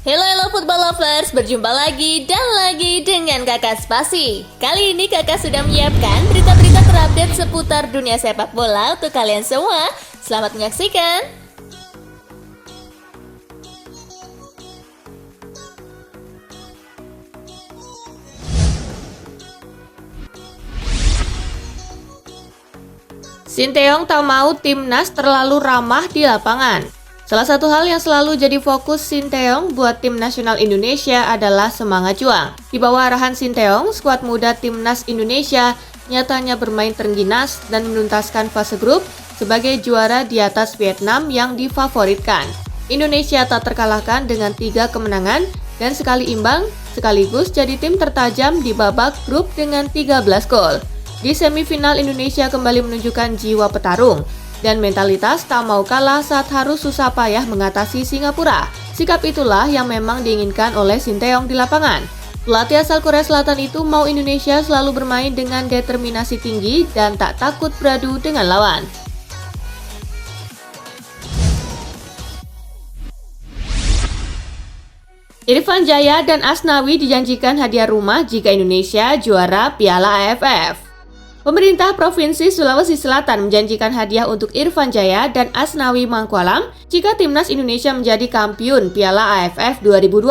Hello football lovers, berjumpa lagi dan lagi dengan Kakak Spasi. Kali ini Kakak sudah menyiapkan berita-berita terupdate seputar dunia sepak bola untuk kalian semua. Selamat menyaksikan. Sinteyong tak mau timnas terlalu ramah di lapangan. Salah satu hal yang selalu jadi fokus Sinteyong buat tim nasional Indonesia adalah semangat juang. Di bawah arahan Sinteyong, skuad muda timnas Indonesia nyatanya bermain terengginas dan menuntaskan fase grup sebagai juara di atas Vietnam yang difavoritkan. Indonesia tak terkalahkan dengan 3 kemenangan dan sekali imbang, sekaligus jadi tim tertajam di babak grup dengan 13 gol. Di semifinal, Indonesia kembali menunjukkan jiwa petarung dan mentalitas tak mau kalah saat harus susah payah mengatasi Singapura. Sikap itulah yang memang diinginkan oleh Sinteyong di lapangan. Pelatih asal Korea Selatan itu mau Indonesia selalu bermain dengan determinasi tinggi dan tak takut beradu dengan lawan. Irfan Jaya dan Asnawi dijanjikan hadiah rumah jika Indonesia juara Piala AFF. Pemerintah Provinsi Sulawesi Selatan menjanjikan hadiah untuk Irfan Jaya dan Asnawi Mangkualam jika timnas Indonesia menjadi kampiun Piala AFF 2020.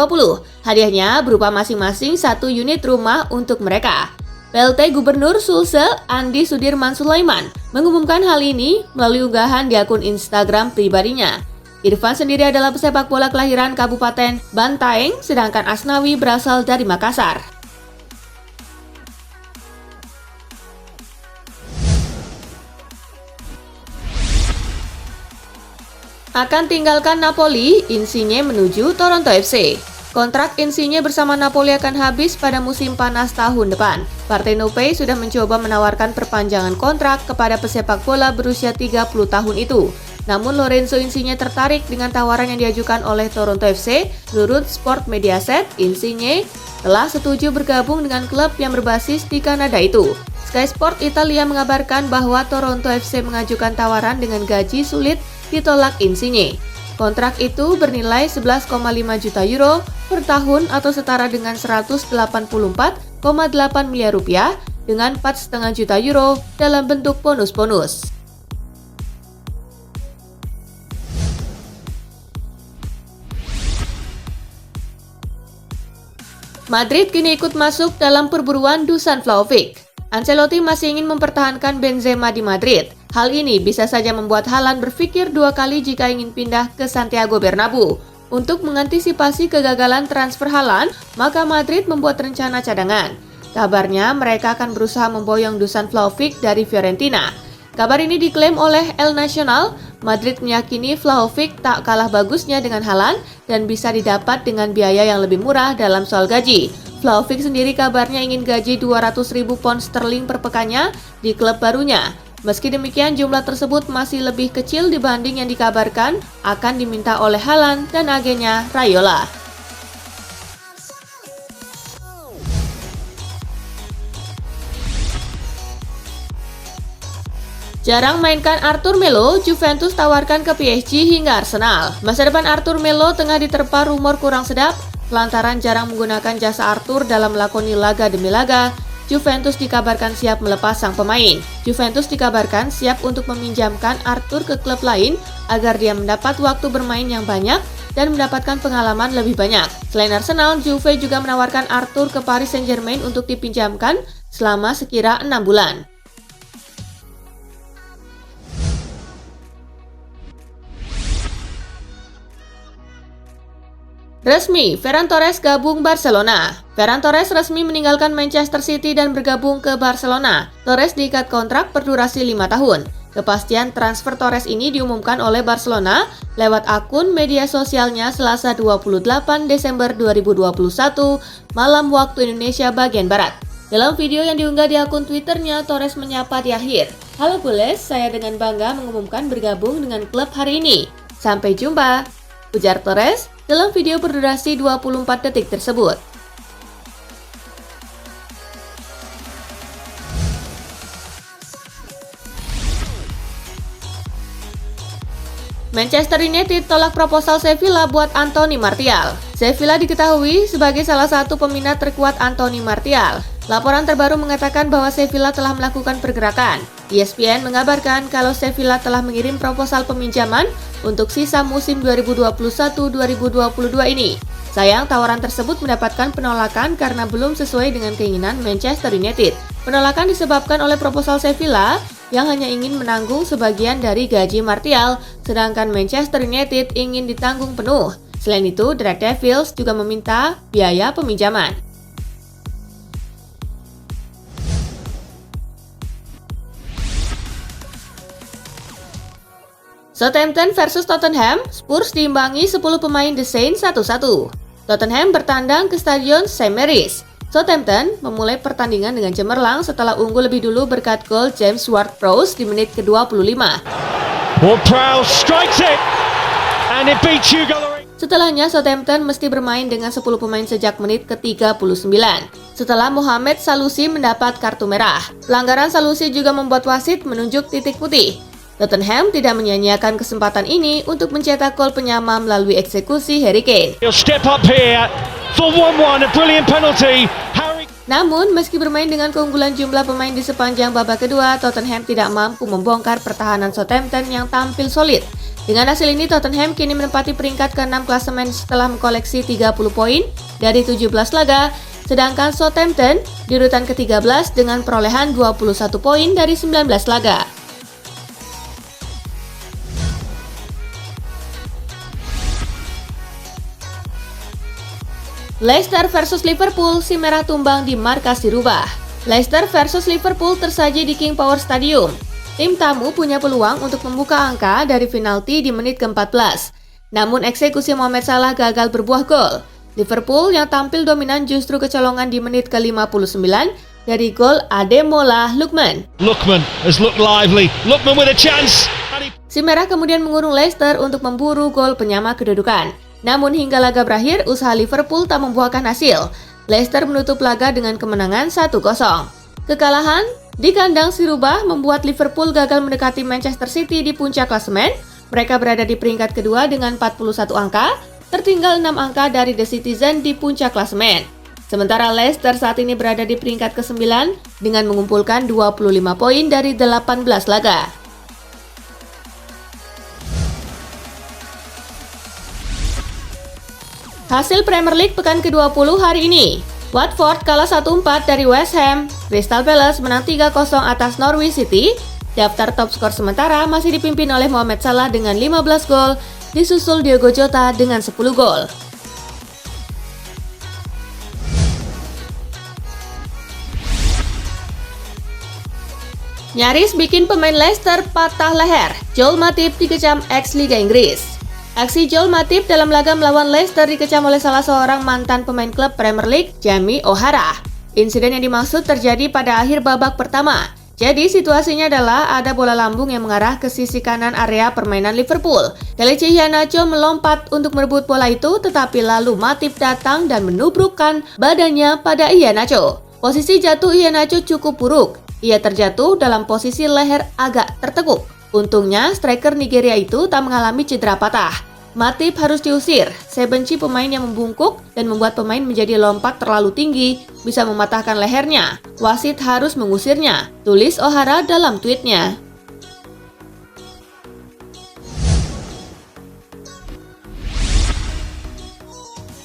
Hadiahnya berupa masing-masing 1 unit rumah untuk mereka. PLT Gubernur Sulsel Andi Sudirman Sulaiman mengumumkan hal ini melalui unggahan di akun Instagram pribadinya. Irfan sendiri adalah pesepak bola kelahiran Kabupaten Bantaeng, sedangkan Asnawi berasal dari Makassar. Akan tinggalkan Napoli, Insigne menuju Toronto FC. Kontrak Insigne bersama Napoli akan habis pada musim panas tahun depan. Partenope sudah mencoba menawarkan perpanjangan kontrak kepada pesepak bola berusia 30 tahun itu. Namun Lorenzo Insigne tertarik dengan tawaran yang diajukan oleh Toronto FC. Menurut Sport Mediaset, Insigne telah setuju bergabung dengan klub yang berbasis di Kanada itu. Sky Sport Italia mengabarkan bahwa Toronto FC mengajukan tawaran dengan gaji sulit ditolak Insigne. Kontrak itu bernilai 11,5 juta euro per tahun atau setara dengan 184,8 miliar rupiah dengan 4,5 juta euro dalam bentuk bonus-bonus. Madrid kini ikut masuk dalam perburuan Dusan Vlahovic. Ancelotti masih ingin mempertahankan Benzema di Madrid. Hal ini bisa saja membuat Haaland berpikir 2 kali jika ingin pindah ke Santiago Bernabeu. Untuk mengantisipasi kegagalan transfer Haaland, maka Madrid membuat rencana cadangan. Kabarnya mereka akan berusaha memboyong Dusan Vlahovic dari Fiorentina. Kabar ini diklaim oleh El Nacional. Madrid meyakini Vlahovic tak kalah bagusnya dengan Haaland dan bisa didapat dengan biaya yang lebih murah dalam soal gaji. Vlahovic sendiri kabarnya ingin gaji 200.000 pound sterling per pekannya di klub barunya. Meski demikian, jumlah tersebut masih lebih kecil dibanding yang dikabarkan akan diminta oleh Haaland dan agennya Raiola. Jarang mainkan Arthur Melo, Juventus tawarkan ke PSG hingga Arsenal. Masa depan Arthur Melo tengah diterpa rumor kurang sedap lantaran jarang menggunakan jasa Arthur dalam melakoni laga demi laga. Juventus dikabarkan siap melepas sang pemain. Juventus dikabarkan siap untuk meminjamkan Arthur ke klub lain agar dia mendapat waktu bermain yang banyak dan mendapatkan pengalaman lebih banyak. Selain Arsenal, Juve juga menawarkan Arthur ke Paris Saint-Germain untuk dipinjamkan selama sekira 6 bulan. Resmi, Ferran Torres gabung Barcelona. Ferran Torres resmi meninggalkan Manchester City dan bergabung ke Barcelona. Torres diikat kontrak berdurasi 5 tahun. Kepastian transfer Torres ini diumumkan oleh Barcelona lewat akun media sosialnya Selasa 28 Desember 2021 malam waktu Indonesia bagian Barat. Dalam video yang diunggah di akun Twitternya, Torres menyapa di akhir. "Halo Bulles, saya dengan bangga mengumumkan bergabung dengan klub hari ini. Sampai jumpa," ujar Torres dalam video berdurasi 24 detik tersebut. Manchester United tolak proposal Sevilla buat Anthony Martial. Sevilla diketahui sebagai salah satu peminat terkuat Anthony Martial. Laporan terbaru mengatakan bahwa Sevilla telah melakukan pergerakan. ESPN mengabarkan kalau Sevilla telah mengirim proposal peminjaman untuk sisa musim 2021-2022 ini. Sayang, tawaran tersebut mendapatkan penolakan karena belum sesuai dengan keinginan Manchester United. Penolakan disebabkan oleh proposal Sevilla yang hanya ingin menanggung sebagian dari gaji Martial, sedangkan Manchester United ingin ditanggung penuh. Selain itu, The Red Devils juga meminta biaya peminjaman. Southampton versus Tottenham, Spurs diimbangi 10 pemain The Saints 1-1. Tottenham bertandang ke Stadion St. Mary's. Southampton memulai pertandingan dengan cemerlang setelah unggul lebih dulu berkat gol James Ward-Prowse di menit ke-25. Ward-Prowse strikes it and it beats Hugo Lloris. Setelahnya, Southampton mesti bermain dengan 10 pemain sejak menit ke-39. Setelah Mohamed Salusi mendapat kartu merah. Pelanggaran Salusi juga membuat wasit menunjuk titik putih. Tottenham tidak menyia-nyiakan kesempatan ini untuk mencetak gol penyama melalui eksekusi Harry Kane. He'll step up here for 1-1, a brilliant penalty. Namun, meski bermain dengan keunggulan jumlah pemain di sepanjang babak kedua, Tottenham tidak mampu membongkar pertahanan Southampton yang tampil solid. Dengan hasil ini, Tottenham kini menempati peringkat ke-6 klasemen setelah mengkoleksi 30 poin dari 17 laga, sedangkan Southampton di urutan ke-13 dengan perolehan 21 poin dari 19 laga. Leicester versus Liverpool, si merah tumbang di markas dirubah. Leicester versus Liverpool tersaji di King Power Stadium. Tim tamu punya peluang untuk membuka angka dari penalti di menit ke-14. Namun eksekusi Mohamed Salah gagal berbuah gol. Liverpool yang tampil dominan justru kecolongan di menit ke-59 dari gol Ademola Lookman. Lookman has looked lively. Lookman with a chance. Si merah kemudian mengurung Leicester untuk memburu gol penyama kedudukan. Namun hingga laga berakhir, usaha Liverpool tak membuahkan hasil. Leicester menutup laga dengan kemenangan 1-0. Kekalahan di kandang si rubah membuat Liverpool gagal mendekati Manchester City di puncak klasemen. Mereka berada di peringkat kedua dengan 41 angka, tertinggal 6 angka dari The Citizen di puncak klasemen. Sementara Leicester saat ini berada di peringkat ke-9 dengan mengumpulkan 25 poin dari 18 laga. Hasil Premier League pekan ke-20 hari ini. Watford kalah 1-4 dari West Ham. Crystal Palace menang 3-0 atas Norwich City. Daftar top skor sementara masih dipimpin oleh Mohamed Salah dengan 15 gol, disusul Diogo Jota dengan 10 gol. Nyaris bikin pemain Leicester patah leher. Joel Matip dikecam ex-Liga Inggris. Aksi Joel Matip dalam laga melawan Leicester dikecam oleh salah seorang mantan pemain klub Premier League, Jamie O'Hara. Insiden yang dimaksud terjadi pada akhir babak pertama. Jadi situasinya adalah ada bola lambung yang mengarah ke sisi kanan area permainan Liverpool. Kelechi Iheanacho melompat untuk merebut bola itu, tetapi lalu Matip datang dan menubrukkan badannya pada Iheanacho. Posisi jatuh Iheanacho cukup buruk. Ia terjatuh dalam posisi leher agak tertekuk. Untungnya, striker Nigeria itu tak mengalami cedera patah. Matip harus diusir. Saya benci pemain yang membungkuk dan membuat pemain menjadi lompat terlalu tinggi, bisa mematahkan lehernya. Wasit harus mengusirnya, tulis O'Hara dalam tweetnya.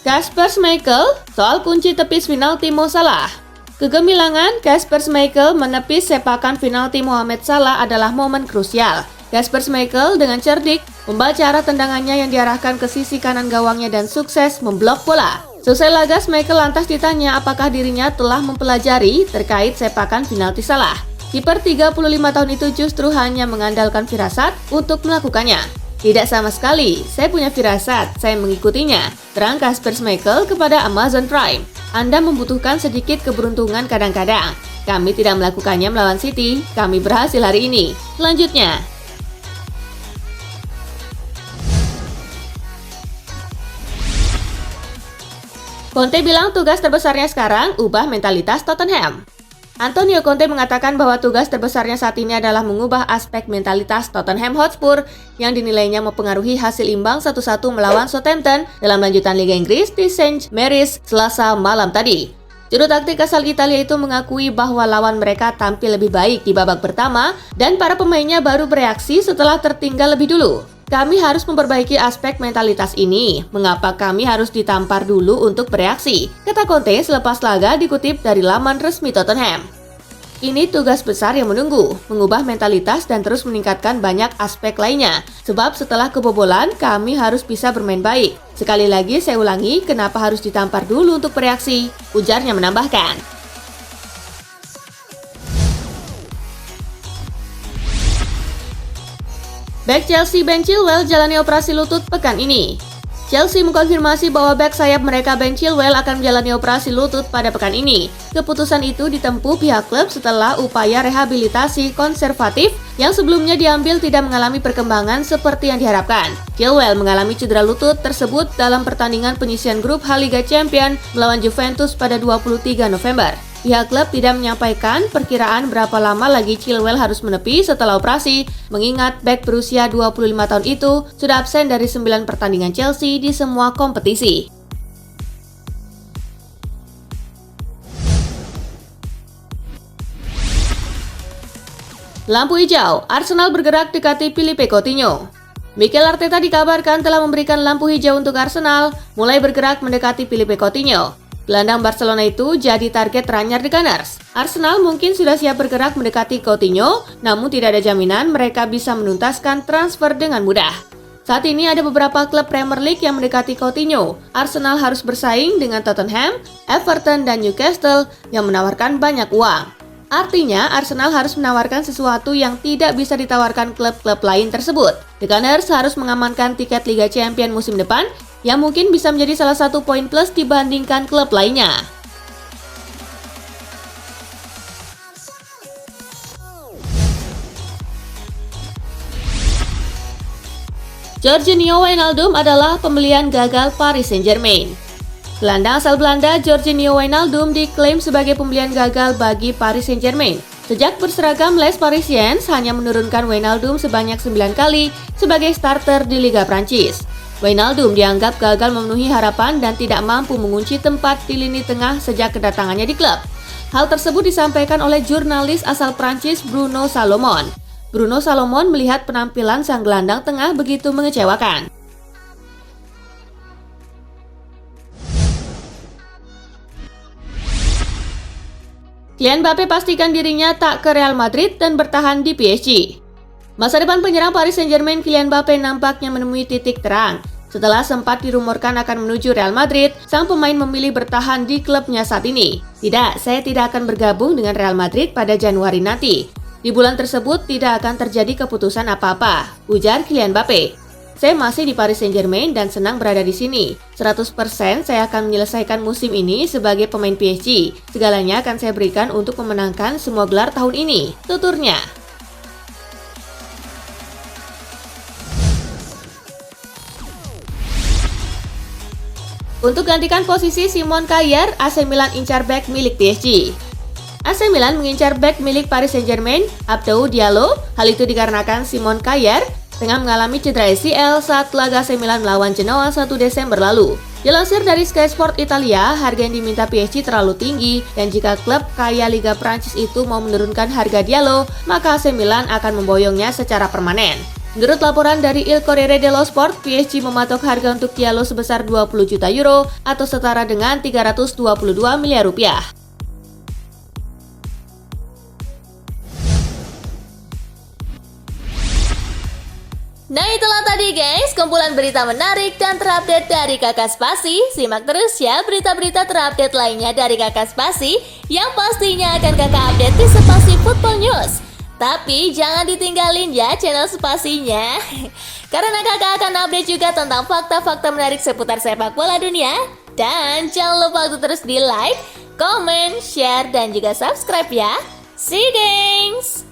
Kasper Schmeichel soal kunci tepis penalti Mo Salah. Kegemilangan Kasper Schmeichel menepis sepakan penalti Mohamed Salah adalah momen krusial. Kasper Schmeichel dengan cerdik membaca arah tendangannya yang diarahkan ke sisi kanan gawangnya dan sukses memblok bola. Selesai laga, Schmeichel lantas ditanya apakah dirinya telah mempelajari terkait sepakan penalti Salah. Kiper 35 tahun itu justru hanya mengandalkan firasat untuk melakukannya. Tidak sama sekali, saya punya firasat, saya mengikutinya, terang Kasper Schmeichel kepada Amazon Prime. Anda membutuhkan sedikit keberuntungan kadang-kadang. Kami tidak melakukannya melawan City, kami berhasil hari ini. Selanjutnya, Conte bilang tugas terbesarnya sekarang ubah mentalitas Tottenham. Antonio Conte mengatakan bahwa tugas terbesarnya saat ini adalah mengubah aspek mentalitas Tottenham Hotspur yang dinilainya mempengaruhi hasil imbang 1-1 melawan Southampton dalam lanjutan Liga Inggris di St. Mary's Selasa malam tadi. Juru taktik asal Italia itu mengakui bahwa lawan mereka tampil lebih baik di babak pertama dan para pemainnya baru bereaksi setelah tertinggal lebih dulu. Kami harus memperbaiki aspek mentalitas ini. Mengapa kami harus ditampar dulu untuk bereaksi? Kata Conte selepas laga dikutip dari laman resmi Tottenham. Ini tugas besar yang menunggu, mengubah mentalitas dan terus meningkatkan banyak aspek lainnya. Sebab setelah kebobolan, kami harus bisa bermain baik. Sekali lagi saya ulangi, kenapa harus ditampar dulu untuk bereaksi? Ujarnya menambahkan. Bek Chelsea Ben Chilwell jalani operasi lutut pekan ini. Chelsea mengkonfirmasi bahwa bek sayap mereka Ben Chilwell akan menjalani operasi lutut pada pekan ini. Keputusan itu ditempuh pihak klub setelah upaya rehabilitasi konservatif yang sebelumnya diambil tidak mengalami perkembangan seperti yang diharapkan. Chilwell mengalami cedera lutut tersebut dalam pertandingan penyisian grup H Liga Champions melawan Juventus pada 23 November. Pihak klub tidak menyampaikan perkiraan berapa lama lagi Chilwell harus menepi setelah operasi, mengingat bek berusia 25 tahun itu sudah absen dari 9 pertandingan Chelsea di semua kompetisi. Lampu hijau, Arsenal bergerak dekati Philippe Coutinho. Mikel Arteta dikabarkan telah memberikan lampu hijau untuk Arsenal, mulai bergerak mendekati Philippe Coutinho. Gelandang Barcelona itu jadi target teranyar The Gunners. Arsenal mungkin sudah siap bergerak mendekati Coutinho, namun tidak ada jaminan mereka bisa menuntaskan transfer dengan mudah. Saat ini ada beberapa klub Premier League yang mendekati Coutinho. Arsenal harus bersaing dengan Tottenham, Everton, dan Newcastle yang menawarkan banyak uang. Artinya, Arsenal harus menawarkan sesuatu yang tidak bisa ditawarkan klub-klub lain tersebut. The Gunners harus mengamankan tiket Liga Champions musim depan yang mungkin bisa menjadi salah satu poin plus dibandingkan klub lainnya. Jorginho Wijnaldum adalah pembelian gagal Paris Saint-Germain. Gelandang asal Belanda Jorginho Wijnaldum diklaim sebagai pembelian gagal bagi Paris Saint-Germain. Sejak berseragam Les Parisiens hanya menurunkan Wijnaldum sebanyak 9 kali sebagai starter di Liga Prancis. Wijnaldum dianggap gagal memenuhi harapan dan tidak mampu mengunci tempat di lini tengah sejak kedatangannya di klub. Hal tersebut disampaikan oleh jurnalis asal Prancis Bruno Salomon. Bruno Salomon melihat penampilan sang gelandang tengah begitu mengecewakan. Kylian Mbappe pastikan dirinya tak ke Real Madrid dan bertahan di PSG. Masa depan penyerang Paris Saint-Germain Kylian Mbappe nampaknya menemui titik terang. Setelah sempat dirumorkan akan menuju Real Madrid, sang pemain memilih bertahan di klubnya saat ini. Tidak, saya tidak akan bergabung dengan Real Madrid pada Januari nanti. Di bulan tersebut tidak akan terjadi keputusan apa-apa, ujar Kylian Mbappe. Saya masih di Paris Saint-Germain dan senang berada di sini. 100% saya akan menyelesaikan musim ini sebagai pemain PSG. Segalanya akan saya berikan untuk memenangkan semua gelar tahun ini, tuturnya. Untuk gantikan posisi Simon Kjaer, AC Milan incar bek milik PSG. AC Milan mengincar bek milik Paris Saint-Germain, Abdou Diallo. Hal itu dikarenakan Simon Kjaer tengah mengalami cedera ACL saat laga AC Milan melawan Genoa 1 Desember lalu. Dilansir dari Sky Sport Italia, harga yang diminta PSG terlalu tinggi dan jika klub kaya Liga Prancis itu mau menurunkan harga Diallo, maka AC Milan akan memboyongnya secara permanen. Menurut laporan dari Il Corriere dello Sport, PSG mematok harga untuk Diallo sebesar 20 juta euro atau setara dengan 322 miliar rupiah. Nah itulah tadi guys, kumpulan berita menarik dan terupdate dari Kakak Spasi. Simak terus ya berita-berita terupdate lainnya dari Kakak Spasi yang pastinya akan Kakak update di Spasi Football News. Tapi jangan ditinggalin ya channel Spasinya, karena kakak akan update juga tentang fakta-fakta menarik seputar sepak bola dunia. Dan jangan lupa untuk terus di like, comment, share, dan juga subscribe ya. See you guys!